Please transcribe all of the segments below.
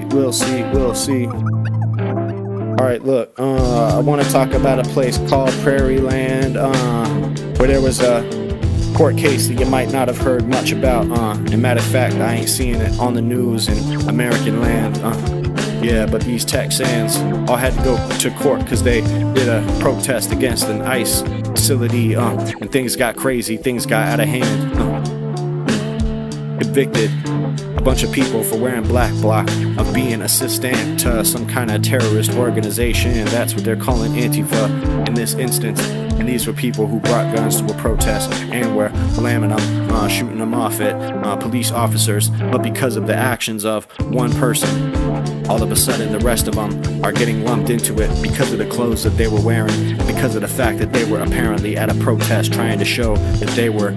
We'll see. Alright, look, I want to talk about a place called Prairieland, where there was a court case that you might not have heard much about. And matter of fact, I ain't seeing it on the news in American land. Yeah, but these Texans all had to go to court because they did a protest against an ICE facility, and things got crazy, things got out of hand. Convicted a bunch of people for wearing black bloc of being assistant to some kind of terrorist organization, and that's what they're calling Antifa in this instance. And these were people who brought guns to a protest and were slamming them, shooting them off at police officers. But because of the actions of one person, all of a sudden the rest of them are getting lumped into it because of the clothes that they were wearing, because of the fact that they were apparently at a protest trying to show that they were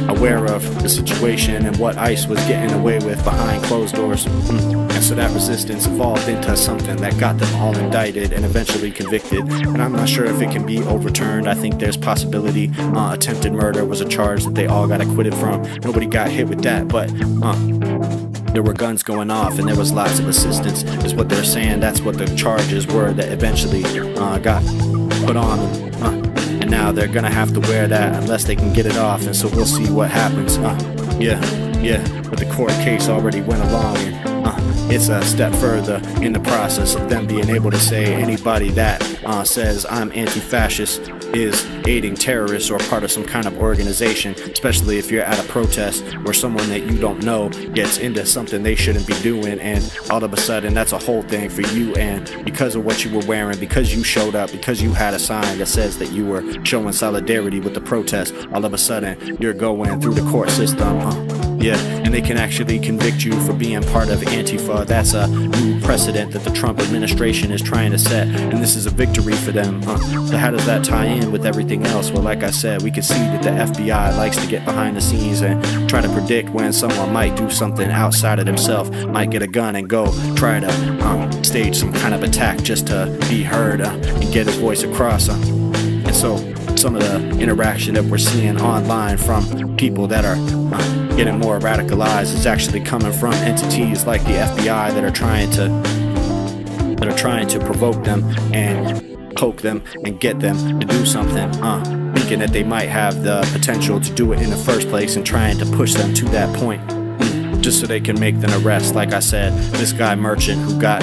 aware of the situation and what ICE was getting away with behind closed doors. And so that resistance evolved into something that got them all indicted and eventually convicted. And I'm not sure if it can be overturned. I think there's possibility. Attempted murder was a charge that they all got acquitted from. Nobody got hit with that, but there were guns going off and there was lots of assistance, is what they're saying. That's what the charges were that eventually got put on them. And now they're gonna have to wear that unless they can get it off, and so we'll see what happens. But the court case already went along, and it's a step further in the process of them being able to say anybody that says I'm anti-fascist is aiding terrorists or part of some kind of organization, especially if you're at a protest where someone that you don't know gets into something they shouldn't be doing, and all of a sudden that's a whole thing for you. And because of what you were wearing, because you showed up, because you had a sign that says that you were showing solidarity with the protest, all of a sudden you're going through the court system. And they can actually convict you for being part of Antifa. That's a new precedent that the Trump administration is trying to set, and this is a victory for them. So how does that tie in with everything else? Well, like I said, we can see that the FBI likes to get behind the scenes and try to predict when someone might do something outside of themselves, might get a gun and go try to stage some kind of attack just to be heard and get his voice across. And so some of the interaction that we're seeing online from people that are getting more radicalized is actually coming from entities like the FBI that are trying to provoke them and poke them and get them to do something, thinking that they might have the potential to do it in the first place and trying to push them to that point, just so they can make an arrest. Like I said, this guy Merchant who got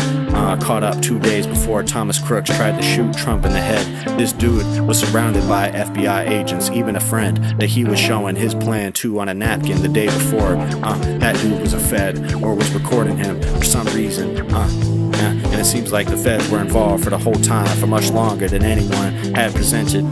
caught up 2 days before Thomas Crooks tried to shoot Trump in the head. This dude was surrounded by FBI agents, even a friend that he was showing his plan to on a napkin the day before. That dude was a Fed or was recording him for some reason. And it seems like the Feds were involved for the whole time, for much longer than anyone had presented.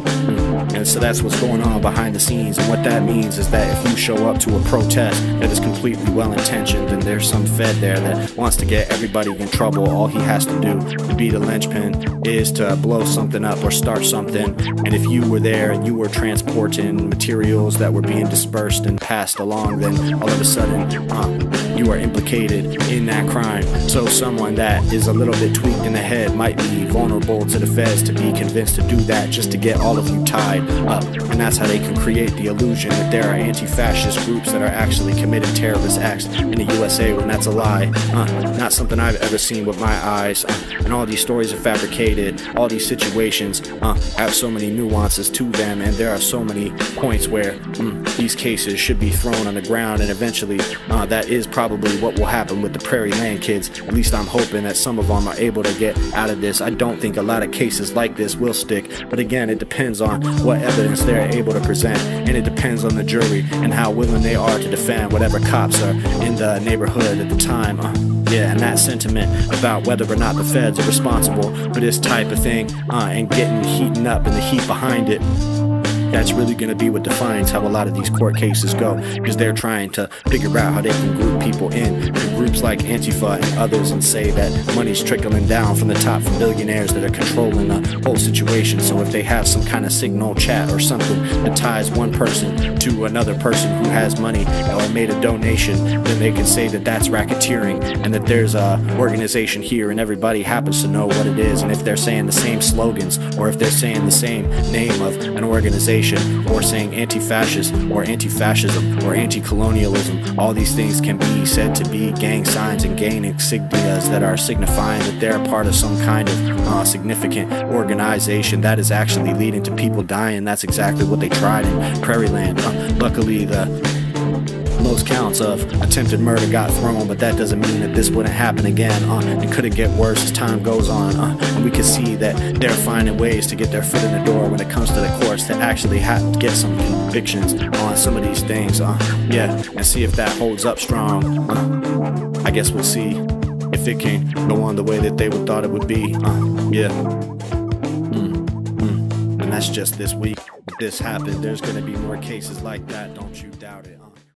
And so that's what's going on behind the scenes. And what that means is that if you show up to a protest that is completely well-intentioned, and there's some Fed there that wants to get everybody in trouble, all he has to do to be the linchpin is to blow something up or start something. And if you were there and you were transporting materials that were being dispersed and passed along, then all of a sudden you are implicated in that crime. So someone that is a little bit tweaked in the head might be vulnerable to the Feds to be convinced to do that just to get all of you tied up. And that's how they can create the illusion that there are anti-fascist groups that are actually committing terrorist acts in the USA, when that's a lie. Not something I've ever seen with my eyes. And all these stories are fabricated. All these situations have so many nuances to them, and there are so many points where these cases should be thrown on the ground, and eventually that is probably what will happen with the Prairieland kids. At least I'm hoping that some of them are able to get out of this. I don't think a lot of cases like this will stick, but again, it depends on what evidence they're able to present, and it depends on the jury and how willing they are to defend whatever cops are in the neighborhood at the time. And that sentiment about whether or not the Feds are responsible for this type of thing and getting heating up and the heat behind it, that's really going to be what defines how a lot of these court cases go, because they're trying to figure out how they can group people in groups like Antifa and others and say that money's trickling down from the top from billionaires that are controlling the whole situation. So if they have some kind of signal chat or something that ties one person to another person who has money or made a donation, then they can say that that's racketeering and that there's a organization here and everybody happens to know what it is. And if they're saying the same slogans, or if they're saying the same name of an organization, organization, or saying anti-fascist or anti-fascism or anti-colonialism. All these things can be said to be gang signs and gang insignias that are signifying that they're part of some kind of significant organization that is actually leading to people dying. That's exactly what they tried in Prairieland. Luckily, the most counts of attempted murder got thrown, but that doesn't mean that this wouldn't happen again. It couldn't get worse as time goes on, and we can see that they're finding ways to get their foot in the door when it comes to the courts to actually have to get some convictions on some of these things. And see if that holds up strong. I guess we'll see if it can go on the way that they would thought it would be. And that's just this week. If this happened, there's gonna be more cases like that, don't you